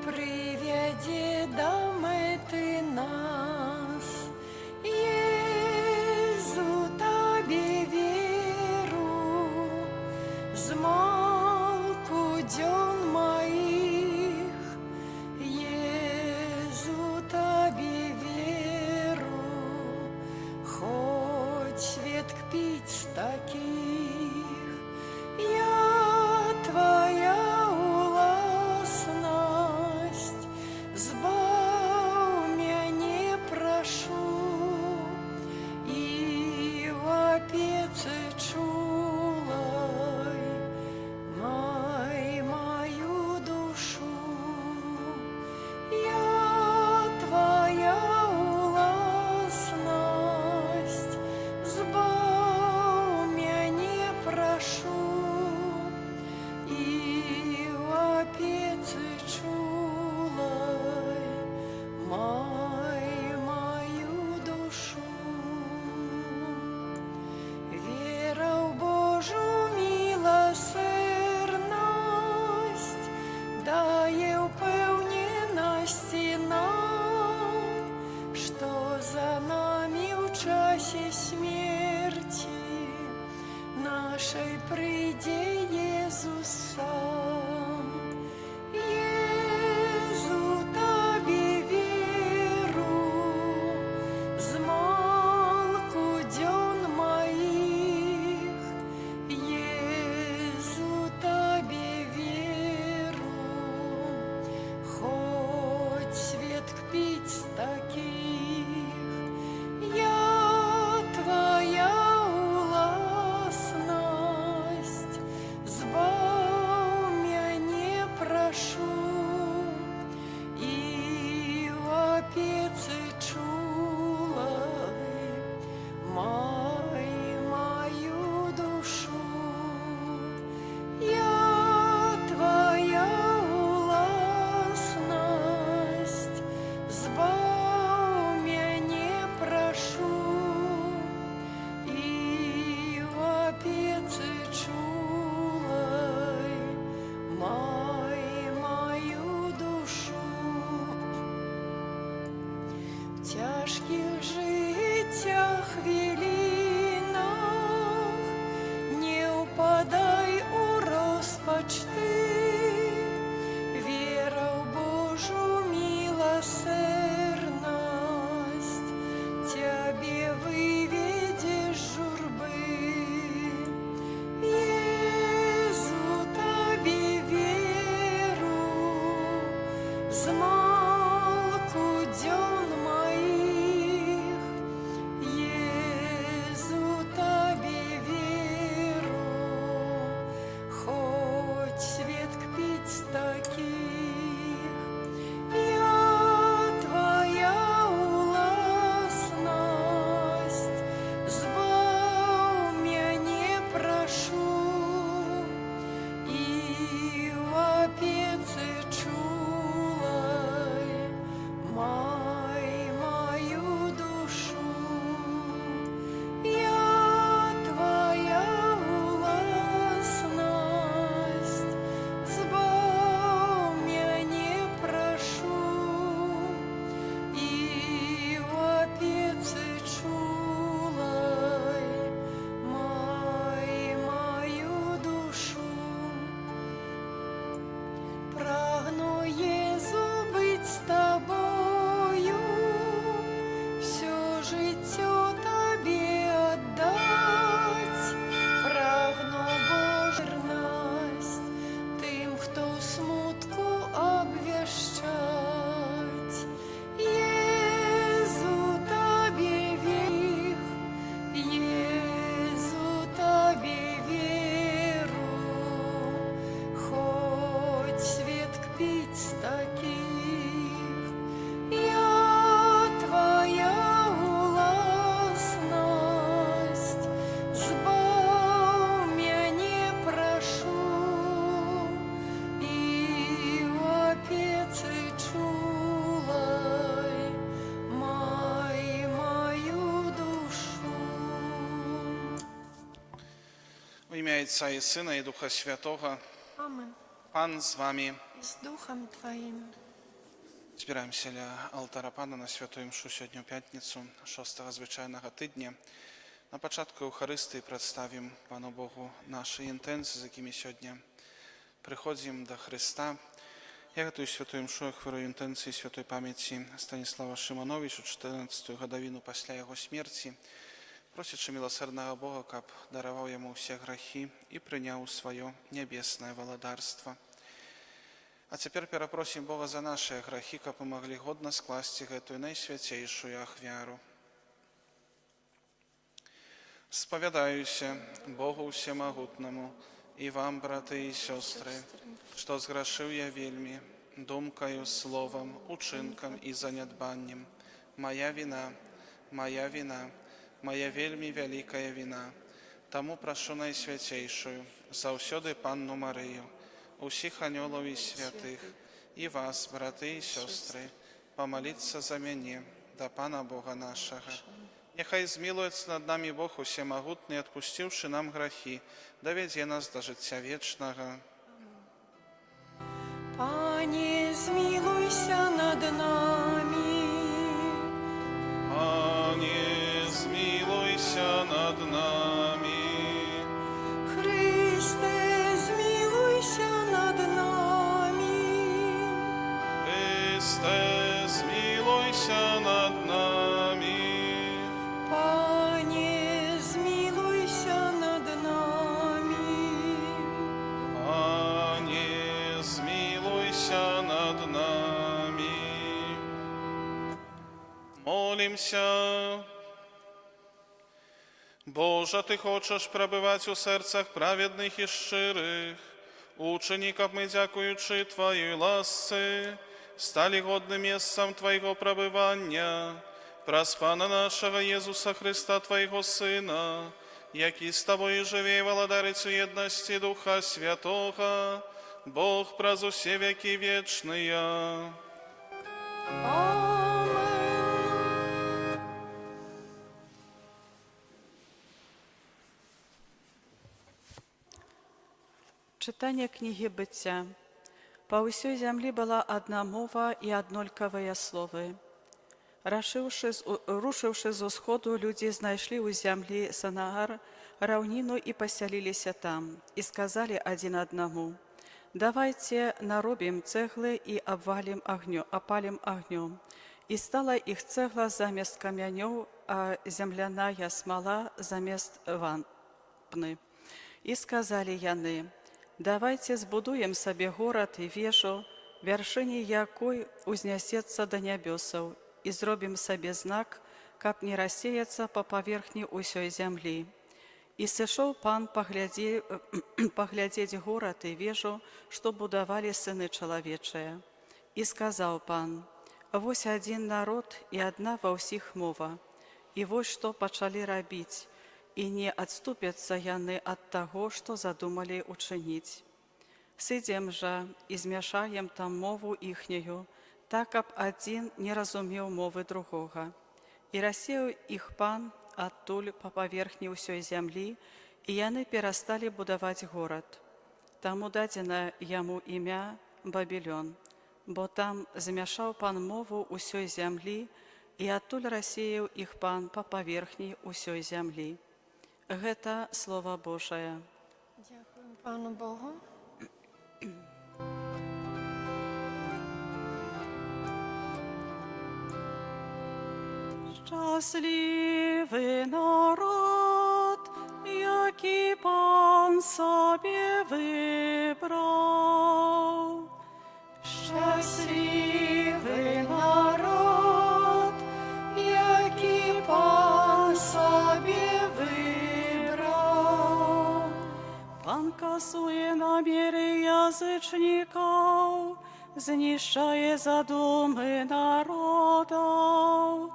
приведи до мети нас. Єзу, Тобі віру, змалку дьон моїх. Єзу, Тобі віру, хоть свет кпить с таких. Я Твоя уласность, збав мяне прошу, и в опеце чулай мою душу. Я Твоя уласность, збав мяне прошу, и в опеце чулай мою душу. Вера в Божу милосердность дає впевненості нам, що за нами в часі смерті нашей прийде Єзус сам. Єзу, Тобі віру, змалку дьон моїх. Єзу, Тобі віру, хоть свет кпить с таких. Я Твоя уласность, збав мяне прошу, и в опеце чулай мою душу. Я Твоя уласность, збав мяне прошу, и в опеце чулай мою душу. В тяжких життях хвилинах не упадай у розпач ти. Вера в Божу милосердность Тебе выведе с журбы. Єзу, Тобі віру, змалку дьон моїх. Єзу, Тобі віру, хоть свет кпить с таких. Я Твоя уласность, збав мяне прошу, и в опеце чулай мою душу. Я Твоя уласность, збав мяне прошу, и в опеце чулай мою душу. Прагну, Єзу, быть с Тобою, все життя Тобі отдать. Прагну Божерность тим, хто в смутку обвіщать. Єзу, Тобі віх, Єзу, Тобі віру, хоть свет кпить с таких. Я Твоя уласность, збав мяне прошу, и в опеце чулай мою душу. В ім'я Отця і Сина, і Духа Святого. Amen. Пан з вами. З Духом Твоїм. Збираємося ля алтара Пана на святую імшу сьогодні у п'ятницю 6-го звичайного тижня. На початку Евхаристії представимо Пану Богу наші інтенції, з якими сьогодні приходимо до Христа. Я готую святую імшу, хвирую інтенції святої пам'яті Станіслава Шимановича, 14-ю годовину після його смерті, просячи милосердного Бога, каб дарував йому всі гріхи і прийняв у своє небесне володарство. А цяпер перапросім Бога за наши грехи, каб мы могли годно скласти гэтую найсвяцейшую ахвяру. Сповядаюся Богу Всемогутному и вам, браты и сестры, что сгрешил я вельми, думкою, словом, учинком и занядбаннем. Моя вина, моя вельми великая вина. Тому прошу найсвятейшую, заўсёды Панну Марию, усіх анёлов и святых, и вас, браты и сестры, помолиться за меня, до Пана Бога нашего. Нехай змилуется над нами Бог Всемогутный, отпустивший нам грехи, доведе нас до життя вечного. Пане, змилуйся над нами. Пане, змилуйся над нами. Христе, змилуйся над нами. Христе, змилуйся над нами. Пане, змилуйся над нами. Пане, змилуйся над нами. Молимся. Боже, Ты хочеш пробивати у серцях праведних і щирих, учини, каб ми, дякуючи Твоїй ласці, стали годним місцем Твоєго пробивання, праз Пана нашого Єсуса Христа, Твоєго Сина, який з Тобою живе і володарить у єдності Духа Святого, Бог праз усі веки вічные. Амен. Читання книги «Быцця». Па ўсёй зямлі была адна мова і аднолькавыя словы. Рушыўшы з усходу, людзі знайшлі ў зямлі Санаар, раўніну і пасяліліся там, і сказалі адзін аднаму: «Давайце наробім цэглы і апалім агнём». І стала іх цэгла замест камянёў, а земляная смала замест вапны. І сказалі яны: «Давайце збудуем сабе горад і вежу, вяршыні якой узнясецца да нябёсаў, і зробім сабе знак, каб не рассеяцца па паверхні ўсёй зямлі». І сышоў Пан паглядзець горад і вежу, што будавалі сыны чалавечыя. І сказаў Пан: «Вось адзін народ і адна ва ўсіх мова. І вось што пачалі рабіць, і не адступяцца яны ад таго, што задумалі учыніць. Сыдзем жа і змяшаем там мову іхняю, так, каб адзін не разумеў мовы другога. І рассеяў іх Пан адтуль па паверхні ўсёй зямлі, і яны перасталі будаваць горад. Таму дадзена яму імя Бабілён, бо там змяшаў Пан мову ўсёй зямлі, і адтуль рассеяў іх Пан па паверхні ўсёй зямлі. Гэта Слова Божае. Дякуємо Пану Богу. Щасливий народ, який Пан собі вибрав. Щасливий народ, який Пан собі вибрав. Пан касує наміри язичників, знищає задуми народів.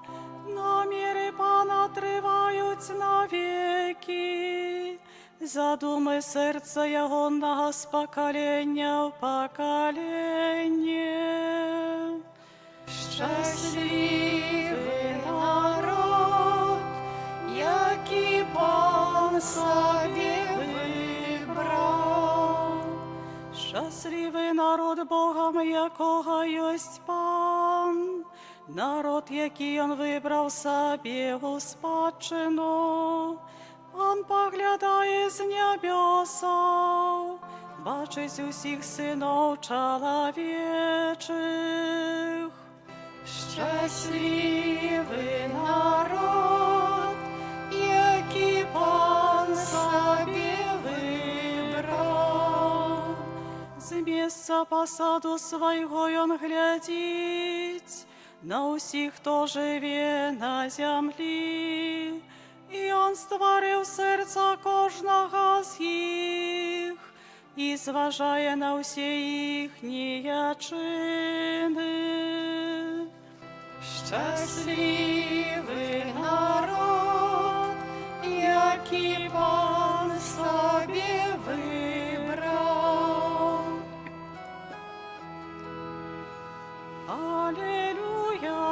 Наміри Пана тривають навіки, задуми серця Його на з покоління в покоління. Щасливий народ, який Пан собі вибрав. Щасливий народ Богом, як якого ёсць Пан, народ, які ён выбраў сабе ў спадчыну. Пан паглядае з нябёсаў, бачыць усіх сыноў чалавечых. Щасливий народ, який Пан собі вибрав. З месца пасаду свайго ён глядзіць на ўсіх, хто жыве на зямлі. І ён стварыў сэрца кожнага з іх і зважае на ўсе іхнія чыны. Щасливий народ, який Пан собі вибрав. Алілюя,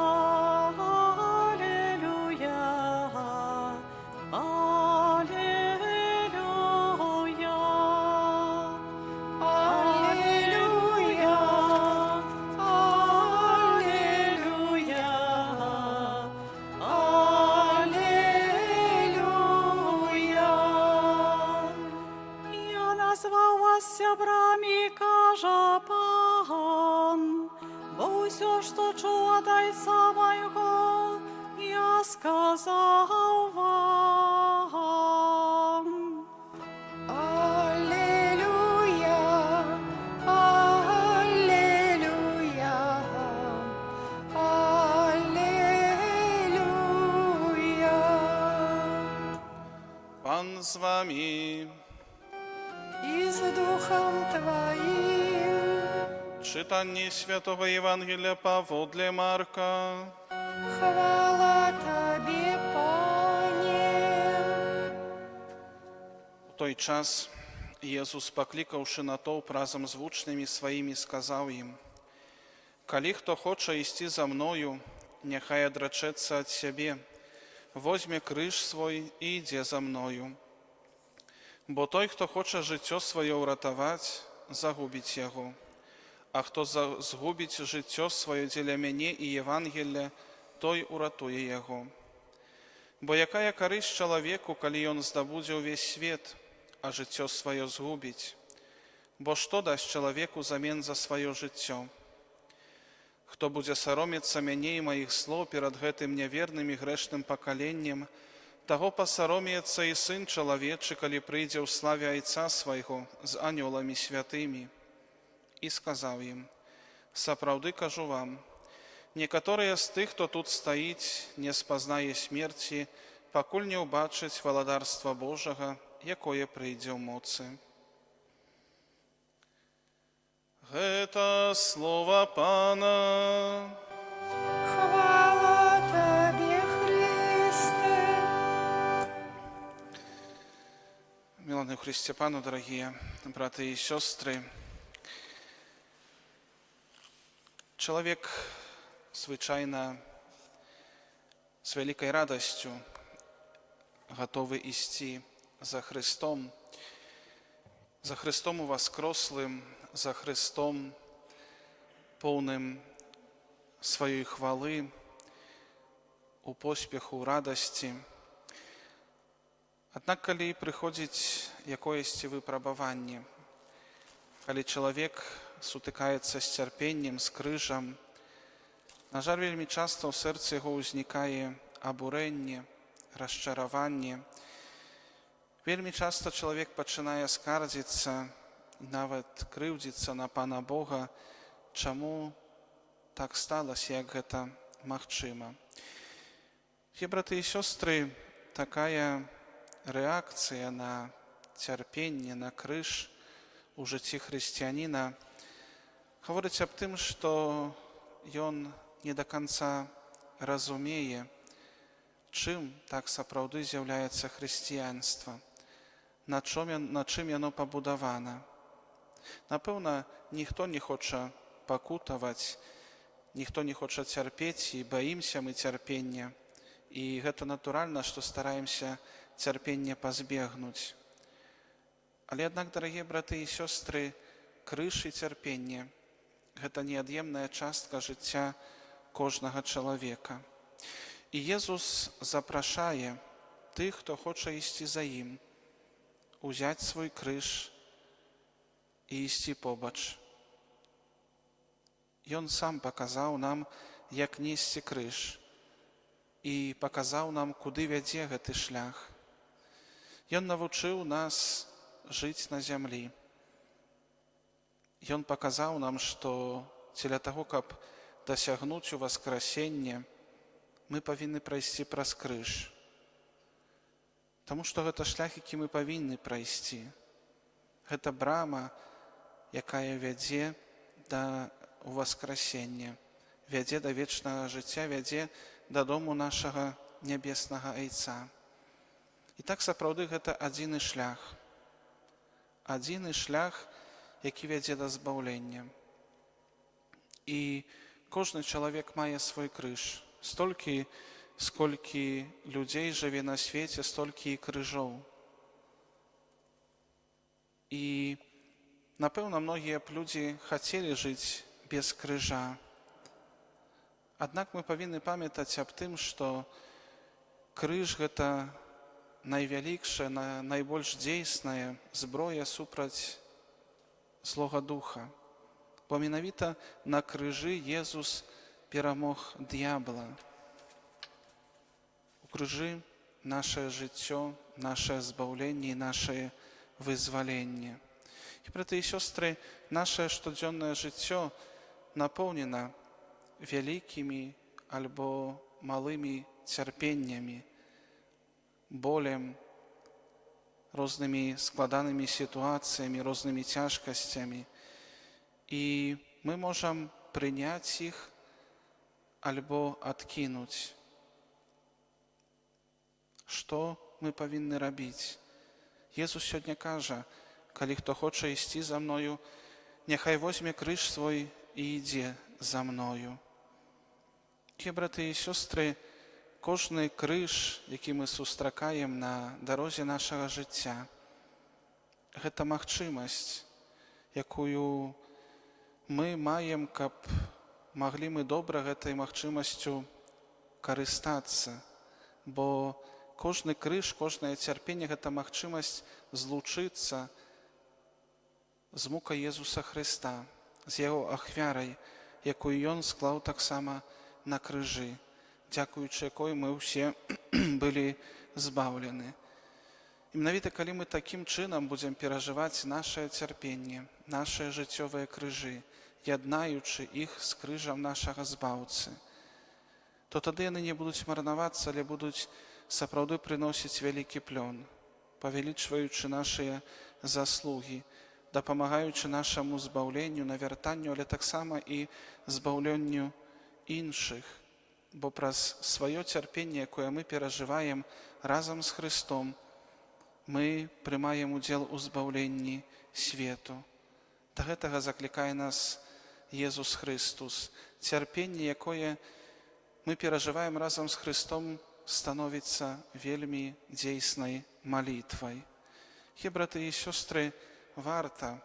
алілюя, алілюя. Алілюя, алілюя, алілюя. Я назваў вас сябрамі, кажа Пан, бо ўсё, што чуў ад Айца майго, я сказаў вам. Алілюя, алілюя, алілюя. Пан з вами. І з Духом Твоїм. Czytanie Świętego Ewangelia powodle Marka. Хвала Тобі, Пане. У той час Jezus, покликавши натовп разом з учнями своїми, сказав їм: «Коли хто хоче йти за мною, нехай одречеться від себе, возьме криж свой і йде за мною. Бо той, хто хоче життя своє уратувати, загубить його. А хто згубить життя своє для мене і Євангелія, той уратує його. Бо яка користь чоловіку, коли він здобуде увесь світ, а життя своє згубить? Бо що дасть чоловіку замін за своє життя? Хто буде соромиться мене і моїх слов перед гэтым неверним і грешним поколенням, того посороміється і Син Чоловічий, коли прийде у славі Отця Свого з ангелами святими». І сказав їм: «Сапраўды кажу вам, некоторые з тих, хто тут стоїть, не спознає смерті, покуль не убачить володарства Божого, якое прийде в моці». Гэта слово Пана. Хвала Тобі, Христе. Милоны в Христе Пану, дорогие братья и сестры, человек, звичайно, с великой радостью готовый идти за Христом воскреслым, за Христом полным своей хвалы, у поспеху, у радости. Однак, коли приходить якоїсь випробування, коли чоловік сутикається з терпінням, з крижем, на жаль, вельми часто в серці його узникає обурення, розчарування. Вельми часто чоловік починає скаржитися, навіть кривдитися на Пана Бога, чому так сталося, як це можливо. Брати і сестри, така реакція на терпіння, на криж у житті християнина говорить об тим, що він не до кінця розуміє, чим так сапраўды з'являється християнство, на чим воно побудовано. Напевно, ніхто не хоче покутувати, ніхто не хоче терпіти, і боїмося ми терпіння. І це натурально, що стараємося терпіння позбігнути. Але, однак, дорогі брати і сестри, криж і терпіння – Гэта неад'емная частка жыцця кожнага чалавека. І Езус запрашае тых, хто хоча ісці за ім, узяць свой крыж і ісці побач. Ён сам паказаў нам, як несці крыж, і паказаў нам, куды вядзе гэты шлях. Ён навучыў нас жыць на зямлі. Ён паказаў нам, што дзеля таго, каб дасягнуць уваскрасення, мы павінны прайсці праз крыж. Таму што гэта шлях, які мы павінны прайсці. Гэта брама, якая вядзе да уваскрасення, вядзе да вечнага жыцця, вядзе дадому нашага нябеснага Айца. І так сапраўды гэта адзіны шлях. Адзіны шлях, які вядзе да збаўлення. І кожны чалавек мае свой крыж. Столькі, сколькі людзей жыве на свеце, столькі і крыжоў. І, напэўна, многія б людзі хацелі жыць без крыжа. Аднак мы павінны памятаць аб тым, што крыж – гэта найвялікшая, найбольш дзейсная зброя супраць злога духа. Бо менавіта на крыжы Езус перамог д'ябла. У крыжы нашае жыццё, нашае збаўленне і нашае вызваленне. І, браты і сёстры, нашае штодзённае жыццё напоўнена вялікімі альбо малымі цярпеннямі, болем, рознымі складанымі сітуацыямі, рознымі цяжкасцямі. І мы можам прыняць іх альбо адкінуць. Што мы павінны рабіць? Езус сёння кажа, калі хто хоча ісці за мною, няхай возьме крыж свой і ідзе за мною. Браты і сёстры, кожны крыж, які мы сустракаем на дарозе нашага жыцця, гэта магчымасць, якую мы маем, каб маглі мы добра гэтай магчымасцю карыстацца. Бо кожны крыж, кожнае цярпенне – гэта магчымасць злучыцца з мукай Езуса Хрыста, з Яго ахвярай, якую Ён склаў таксама на крыжы, дзякуючы якой мы ўсе былі збаўлены. І менавіта калі мы такім чынам будзем перажываць нашае цярпенне, нашыя жыццёвыя крыжы, яднаючы іх з крыжам нашага збаўцы, то тады яны не будуць марнавацца, але будуць сапраўды прыносіць вялікі плён, павялічваючы нашыя заслугі, дапамагаючы нашаму збаўленню, навяртанню, але таксама і збаўленню іншых. Бо праз сваё цярпенне, якое мы перажываем разам з Хрыстом, мы прымаем удзел у збаўленні свету. Да гэтага заклікае нас Езус Христус. Цярпенне, якое мы перажываем разам з Христом, становіцца вельмі дзейснай малітвай. Браты і сёстры, варта,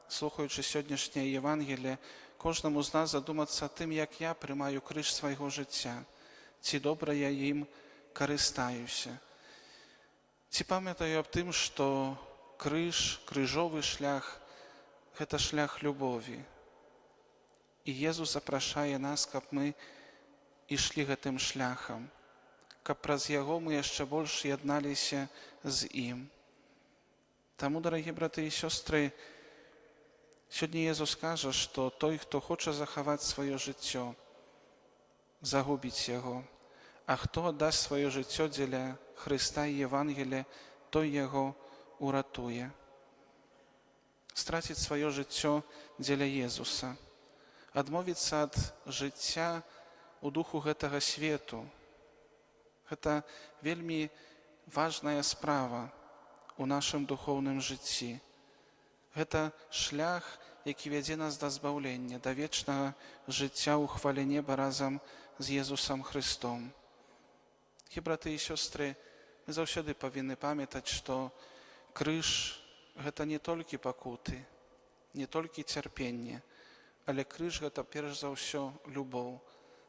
слухаючы сённяшняе Евангелие, кожнаму з нас задумацца тым, як я прымаю крыж свайго жыцця, ці добра я ім карыстаюся. Ці памятаю аб тым, што крыж, крыжовы шлях – гэта шлях любові. І Езус запрашае нас, каб мы ішлі гэтым шляхам, каб праз яго мы яшчэ больш ядналіся з ім. Таму, дарагія браты і сёстры, сёння Езус кажа, што той, хто хоча захаваць сваё жыццё, загубіць яго, а хто аддасць сваё жыццё дзеля Хрыста і Евангелія, той яго уратуе. Страціць сваё жыццё дзеля Езуса, адмовіцца ад жыцця у духу гэтага свету. Гэта вельмі важная справа у нашым духоўным жыцці. Гэта шлях, які вядзе нас да збаўлення, да вечнага жыцця ў хвале неба разам з Езусам Хрыстом. Браты і сёстры, мы заўсёды павінны памятаць, што крыж – гэта не толькі пакуты, не толькі цярпенне, Але крыж гэта перш за ўсё любоў.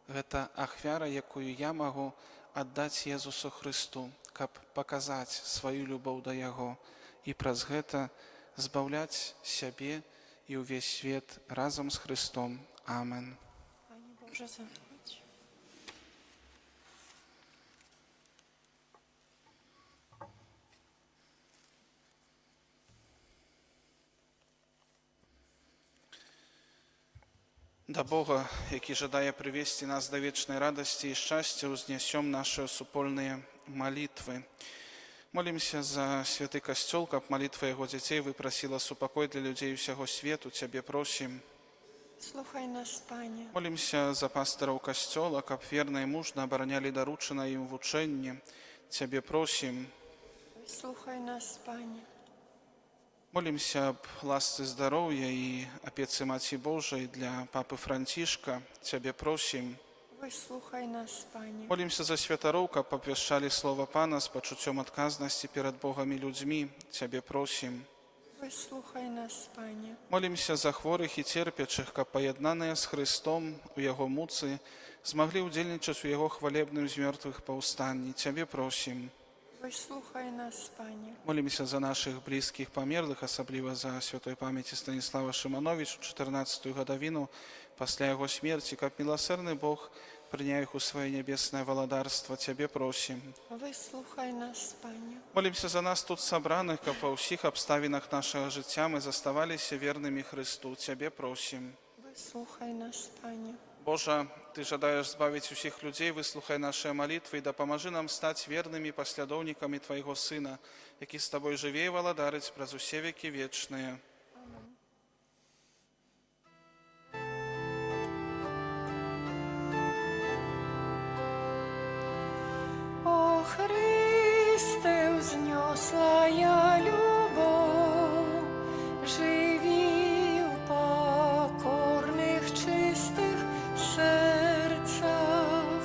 Гэта ахвяра, якую я магу аддаць Езусу Хрысту, каб паказаць сваю любоў да Яго і праз гэта збаўляць сябе і ўвесь свет разам з Христом. Амен. Пане Боже, заходь. Да Бога, які жадае прывесці нас да вечнай радасці і шчасця, узнясём нашы супольныя малітвы. Молімся за святы касцёл, каб малітва яго дзяцей выпрасіла супакой для людзей усяго свету. Цябе просім. Слухай нас, Пане. Молімся за пастыраў касцёла, каб верна і мужна абаранялі даручанае ім вучэнне. Цябе просім. Слухай нас, Пане. Молімся аб ласцы здароўя і апецы Маці Божай для папы Францішка. Цябе просім. Выслухай нас, Пане. Молімся за святароў, каб абвяшчалі слова Пана з пачуццём адказнасці перад Богам і людзьмі. Цябе просім. Выслухай нас, Пане. Молімся за хворых і церпячых, каб паяднаныя з Христом у Яго муцы змаглі ўдзельнічаць у Яго хвалебным з мёртвых паўстанні. Цябе просім. Выслухай нас, Пане. Молімся за нашых блізкіх памерлых, асабліва за святой памяці Станіслава Шымановича, 14-ю гадавіну пасля яго смерці, каб міласэрны Бог прыняў іх у сваё нябеснае валадарства. Цябе просім. Выслухай нас, Пане. Молімся за нас тут сабраных, каб ва ўсіх абставінах нашага жыцця мы заставаліся вернымі Христу. Цябе просім. Выслухай нас, Пане. Божа, Ты жадаеш збавіць усіх людзей, выслухай нашыя малітвы і дапамажы нам стаць вернымі паслядоўнікамі Твайго Сына, які з Табой жыве і валадарыць праз усе векі вечныя. О Христе, взнесла я любов, живи в покорных чистых сердцах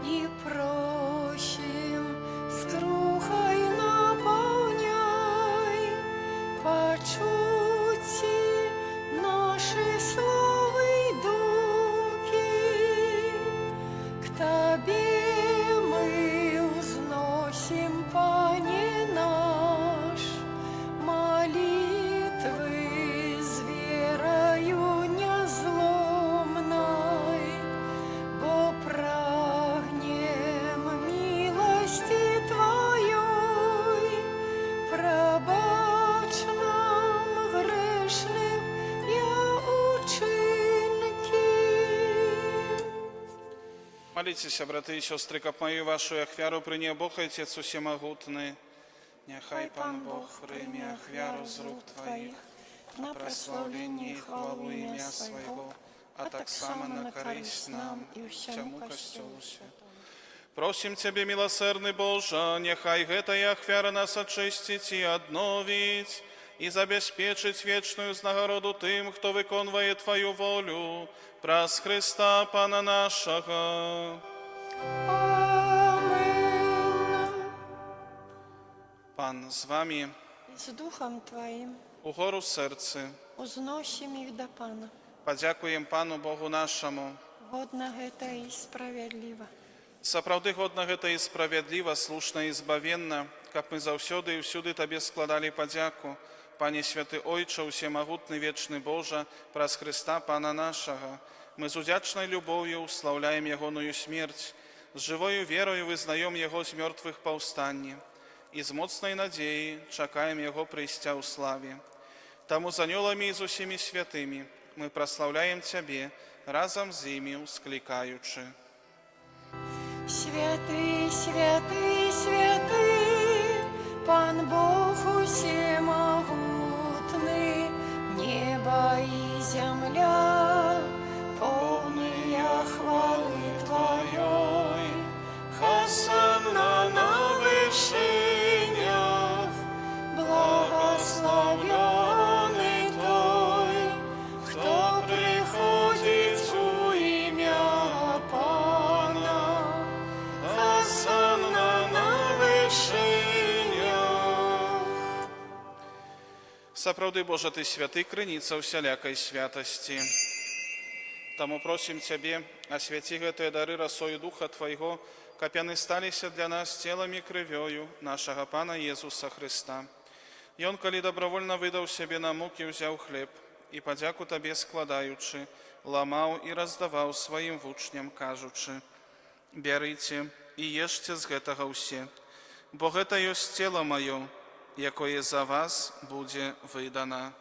и прощим скрухой наполняй почути наши слова и думки к Тебе. Узносим, Пане наш, молитвы с верою незломной, бо прагнем милости Твоей, пробачь нам грешным я учинки. Моліться, брати і сестри, каб мою вашу ахвяру прийняв Бог Отець усемогутний. Нехай Пан Бог прийме ахвяру з рук Твоїх на прославлення і хвалу ім'я Своєго, а так само на користь нам і всьому Костюлу Святому. Просим Тебе, милосердный Боже, нехай гэтая ахвяра нас очистить и одновить, и забеспечить вечную нагороду тым, кто выконывает Твою волю, праз Христа Пана нашего. Amen. Пан з вами, З Духом Твоим угору серце, узносим их до Пана. подякуємо Пану Богу нашому. Годно гэта и справедливо. Сапраўды годна гэта і справядліва, слушна і збавенна, каб мы заўсёды і ўсюды Табе складалі падзяку, Пане святы Ойча, усемагутны вечны Божа, праз Христа Пана нашага. Мы з удзячнай любоўю слаўляем Ягоную смерць, з жывою верою вызнаём Яго з мёртвых паўстанне і з моцнай надзеяй чакаем Яго прыйсця ў славе. Таму з анёламі і з усімі святымі мы праслаўляем Цябе, разам з імі усклікаючы. Святый, святый, святый, Пан Бог усемогутный, небо и земля, полные хвалы Твоей. Хосанна на вышинях, благословенный Той, кто приходит у имя Пана. Хосанна на вышинях. Сапраўды, Божа, Ты святы, крыніца ўсялякай святасці. Таму просім Цябе, асвяці гэтыя дары расою Духа Твайго, каб яны сталіся для нас целам і крывёю нашага Пана Езуса Хрыста. Ён, калі добровольна выдаў сябе на мукі, узяў хлеб і, падзяку Табе складаючы, ламаў і раздаваў сваім вучням, кажучы: «Бярыце і ешце з гэтага ўсе, бо гэта ёсць цела маё, якое за вас будзе выдана».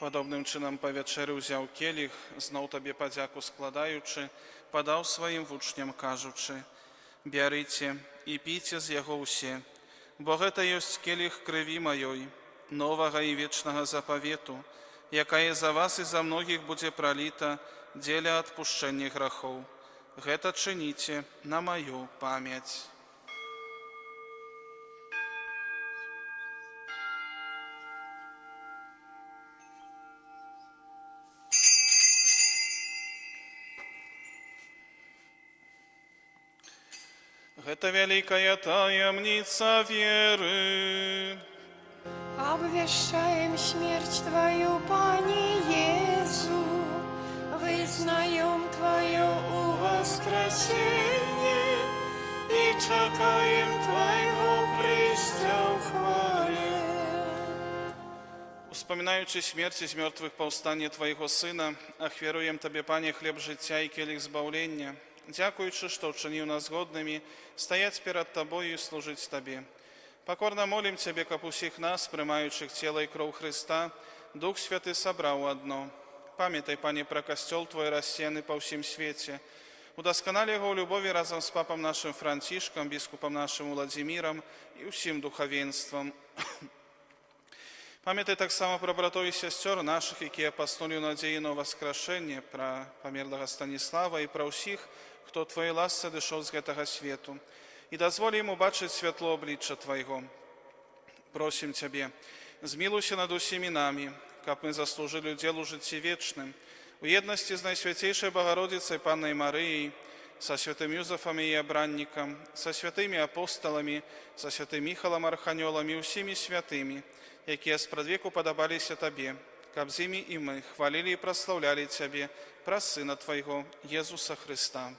Падобным чынам па вячэры ўзяў келіх, зноў Табе падзяку складаючы, падаў сваім вучням, кажучы: «Бярыце і піце з яго ўсе, бо гэта ёсць келіх крыві маёй, новага і вечнага запавету, якая за вас і за многіх будзе праліта дзеля адпушчэння грахоў. Гэта чыніце на маю памяць». Гэта вялікая таямніца веры. Обвещаем смерть Твою, Пане Иису, вызнаем Твое воскресение и чекаем Твоего прийстя в хвале. Успоминаючи смерці з мертвих повстання Твоєго Сина, ахвяруєм Табе, Пане, хлеб життя і келих збавлення, дякуючи, що вчинив нас годними стоять перед Тобою і служить Табе. Покорно молим Тебе, каб усіх нас, приймаючих тіло і кров Христа, Дух Святий собрав одно. Пам'ятай, Пане, про костел Твой розсіяний по всім світі. Удосконали його у любові разом з папом нашим Францишком, біскупом нашим Владимиром і усім духовенством. Пам'ятай так само про братов і сестер наших, які поснули у надії на воскрешення, про померлого Станіслава і про всіх, хто Твоєї ласці дійшов з гэтага свету. І дозволь йому бачити світло обличчя Твоєго. Просим Тебе, змилуйся над усіми нами, каб ми заслужили делу житті вечним, у єдності з Найсвятейшей Богородицей Панной Марією, со святым Юзефом и Обранником, со святыми апостолами, со святым Михалом Арханёлом и усіми святыми, якія спрадвеку падабаліся Табе, каб з імі і мы хвалили і прославляли Тебе про Сына Твоего, Езуса Христа.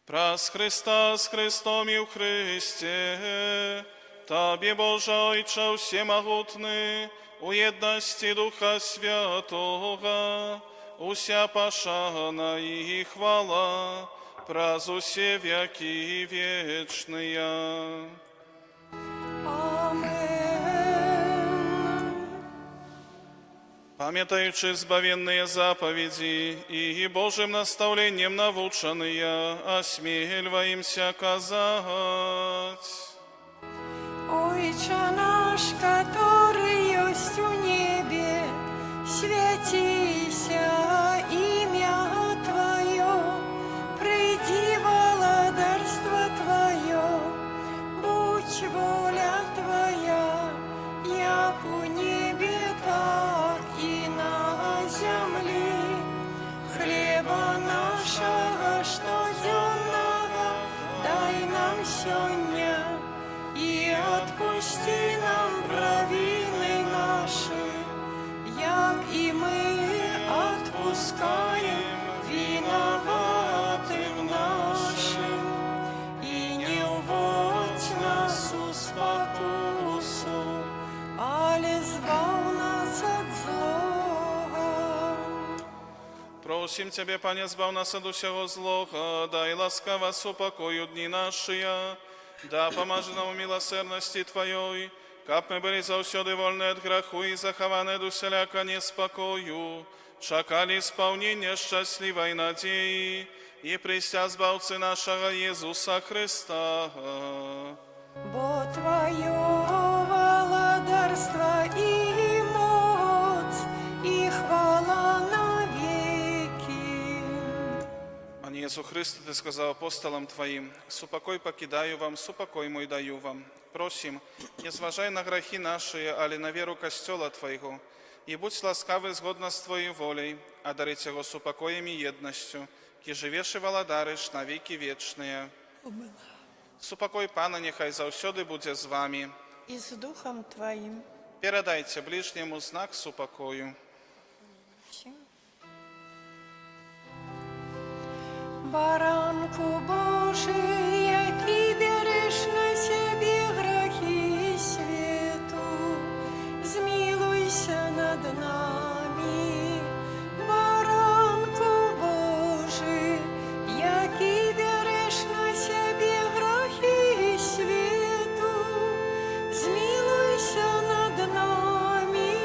Праз Христа с Христом и в Христе, Табе, Боже Ойче всемогутный, у єдності Духа Святого, уся пошана і хвала, праз усе веки вечные. Амен. Памятаючи збавенные заповеди и Божьим наставлением навученные, осмеливаемся казать: Ойче наш, который есть в небе, святися имя Твое, приди владарство Твое, будь воля Твоя, як у небе, так и на земле. Хлеба нашего штоденного дай нам сегодня, и отпусти нам провины наши, як и мы отпускаем виноватым нашим. И не уводь нас у спокусу, але збав нас от злого. Просим Тебе, Пане, збав нас от усього злого, дай ласкаво супокою дни наши, да помажи нам у милосердности Твоей, каб мы были завсёды вольны от греху и захованы от усяляка неспокою, чакали исполнения счастливой надеи и прися збавцы нашего Иисуса Христа. Бо Твое владарство и моц, и хвала навеки. Пане Иисус Христе, Ты сказал апостолам Твоим: «Супокой покидаю вам, супокой мой даю вам». Просим, не зважай на грехи наши, але на веру костела Твоего, И будь ласкавый згодно с Твоей волей, одарить его с упокоем и едностью, ки живешь и владариш на веки вечные. Супокой Пана нехай завсёды буде з вами. И с Духом Твоим. Передайте ближнему знак супокою. Баранку Божий, який береш на себе грехи свету, змилуйся над нами. Баранку Божий, який береш на себе грехи свету, змилуйся над нами.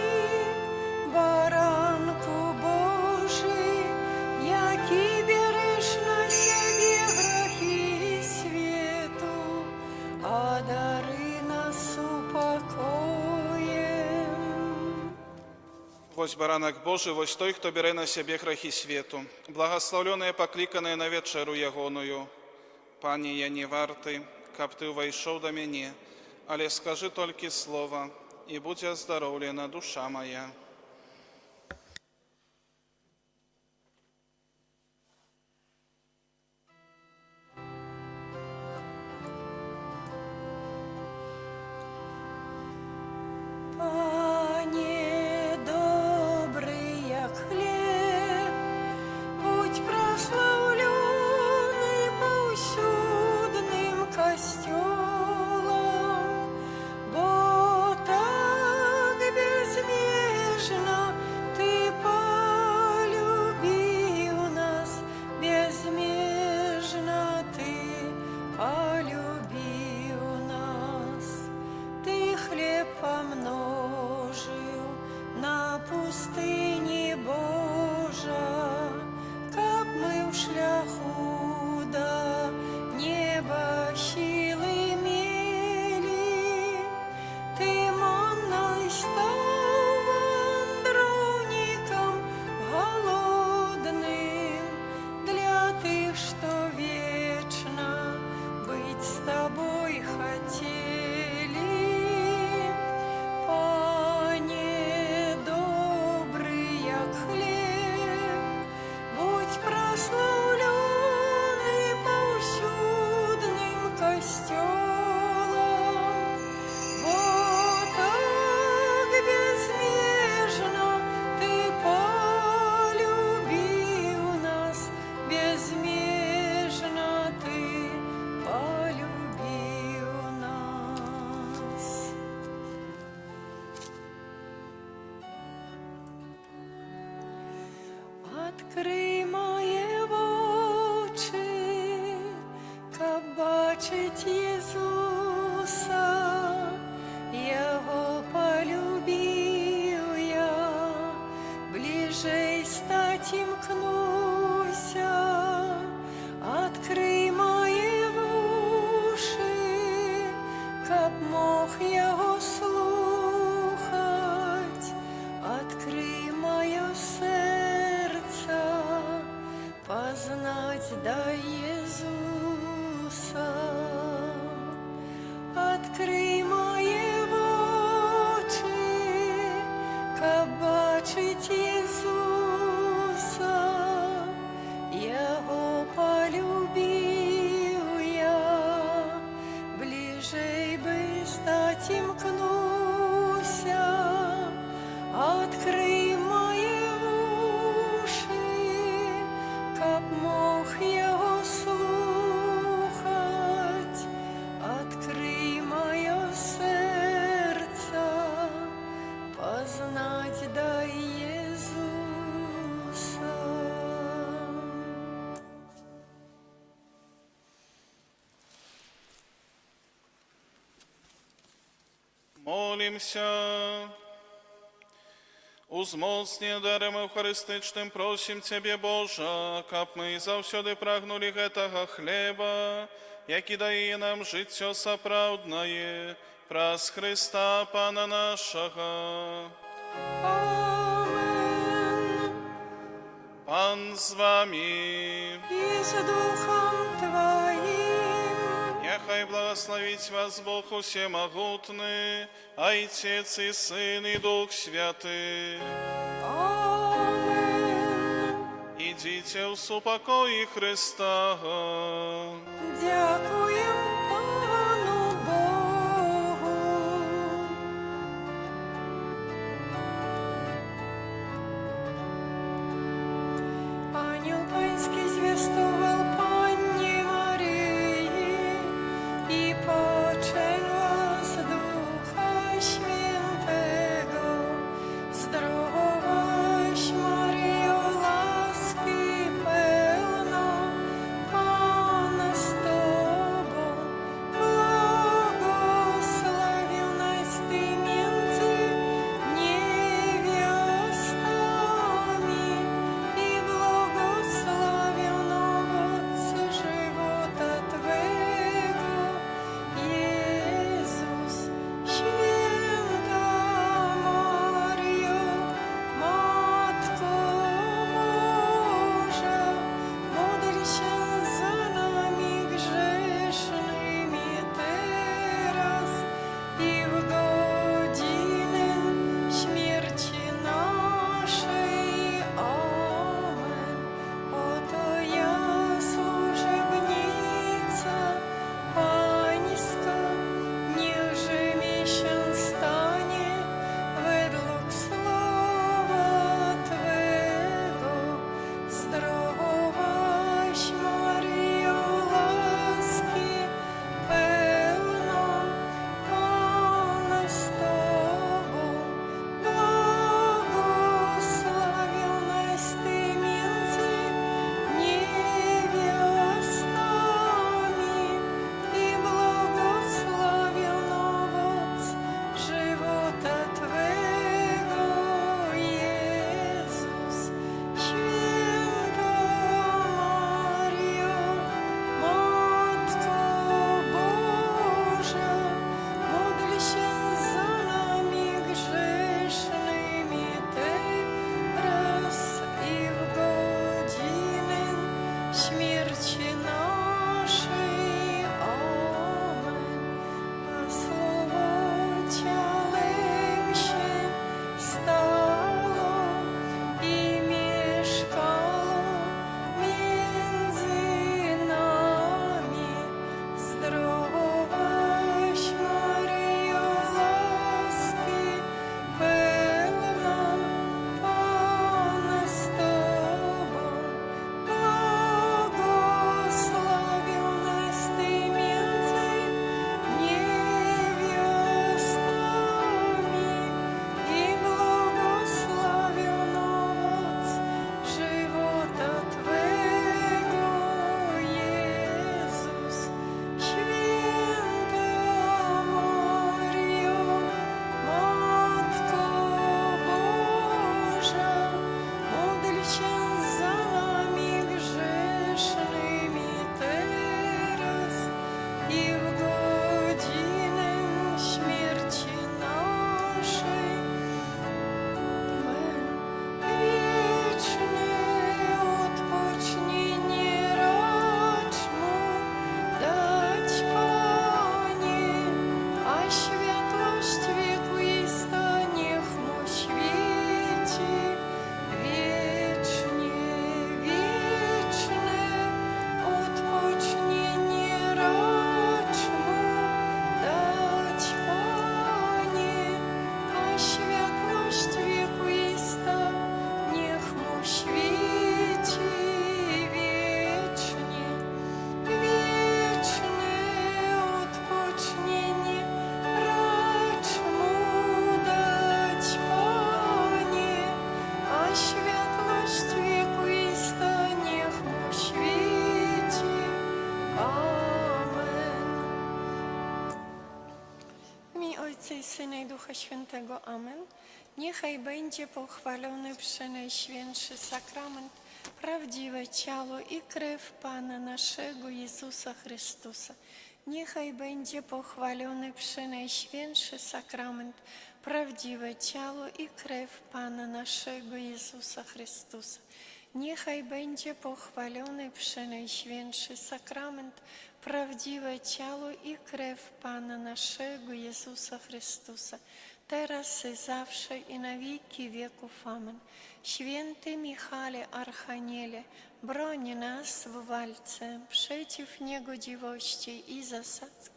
Баранку Божий, який береш на себе грехи свету, одари нас упокоем. Вось баранок Божий, вось той, хто бере на себе грехи свету. Благословленные, покликанные на вечеру ягоную. Пане, я не вартый, каб ты увайшов до мяне, але скажи только слово, и будь оздоровлена душа моя. Пане, добрый як хлеб, будь прославленный повсюдным костелом, бо так безмежно ты полюбил нас, безмежно ты полюбил нас. Ты хлеб помножил на пустыне Божа, как мы в шляху до неба силы имели. Ты манной стал вандровником голодным для тех, что вечно быть с тобой хотели. Пане, добрый як хлеб, будь прославленный повсюдным костелом, бо так безмежно ты полюбил нас, безмежно ты полюбил нас. Открий мої очі, каб бачить Ісуса, Його полюбив я, ближей стать имкнуся. Открий мої уші, каб мог Його слухать. Открий моє серце, познать до Иисуса. Открий мої очі, каб бачить Ісуса, Його полюбив я, ближей би стать имкнуся. Открий мої уші, каб мог Його слухать. Открий моє серце, познать до Ісуса. Молимся. Узмоцни даром евхаристичним, просим Тебе, Божа, каб ми завсёды прагнули гэтага хлеба, які дае нам жыццё сапраўднае, праз Христа Пана нашага. Амен. Пан з вами, И с Духом Твоим. нехай Нехай благословить вас Бог Всемогутный, Отец и Сын и Дух Святый. Amen. Idźcie w spokoju Chrysta. Дякуєм Пану Богу. Ангел Панський звістував Панні Марії, і почала з Духа Świętego. Zdrowaś Maryjo, łaski pełna, Pan z Tobą, błogosławionaś Ty między niewiastami i błogosławiony owoc żywota Twego, Jezus. Święta Maryjo, Matko Boża, módl się za nami grzesznymi teraz i w godzinę śmierci naszej. Amen. Oto ja, służebnica Pańska, niechże mi się stanie według słowa Twego. Zdrowaś Maryjo, łaski pełna, Pan z Tobą, błogosławionaś Ty między niewiastami i błogosławiony owoc żywota Twego, Jezus. Święta Maryjo, Matko Boża, módl się za nami grzesznymi teraz i w godzinę śmierci naszej. Amen. A słowo ciałem się stało i mieszkało między nami. Zdrowaś Maryjo, łaski pełna, Pan z Tobą, błogosławionaś Ty między niewiastami i błogosławiony owoc żywota Twego, Jezus. Święta Maryjo, Matko Boża, módl się za nami grzesznymi teraz i w godzinę śmierci naszej. Amen. Wieczne odpocznienie racz mu dać, Panie, a światłość wiekuista niech mu świeci. Wieczne odpocznienie racz mu dać, Panie, a światłość wiekuista niech mu świeci wiecznie. Wieczne odpocznienie racz mu dać, Panie, a światłość wiekuista niech mu świeci. Amen. W imię Ojca i Syna i Ducha Świętego. Amen. Niechaj będzie pochwalony Przenajświętszy Sakrament, prawdziwe ciało i krew Pana naszego Jezusa Chrystusa. Niechaj będzie pochwalony Przenajświętszy Sakrament, prawdziwe ciało i krew Pana naszego Jezusa Chrystusa. Niechaj będzie pochwalony przenajświętszy sakrament, prawdziwe ciało i krew Pana naszego Jezusa Chrystusa, teraz i zawsze i na wieki wieków. Amen. Święty Michale Archaniele, broni nas w walce przeciw niegodziwości i zasadzkom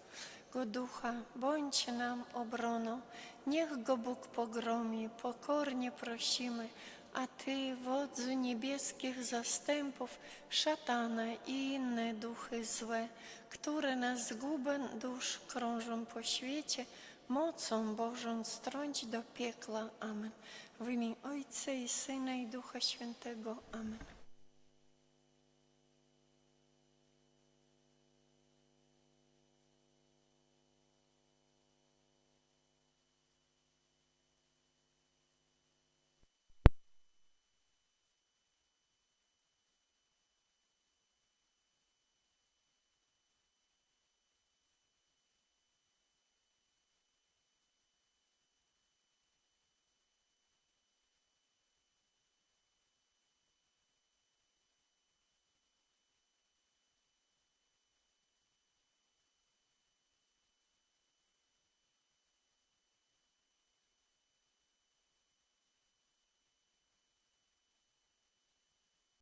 ducha, bądź nam obroną. Niech go Bóg pogromi, pokornie prosimy, a Ty, wodzu niebieskich zastępów, szatana i inne duchy złe, które na zgubę dusz krążą po świecie, mocą Bożą strąć do piekla. Amen. W imię Ojca i Syna i Ducha Świętego. Amen.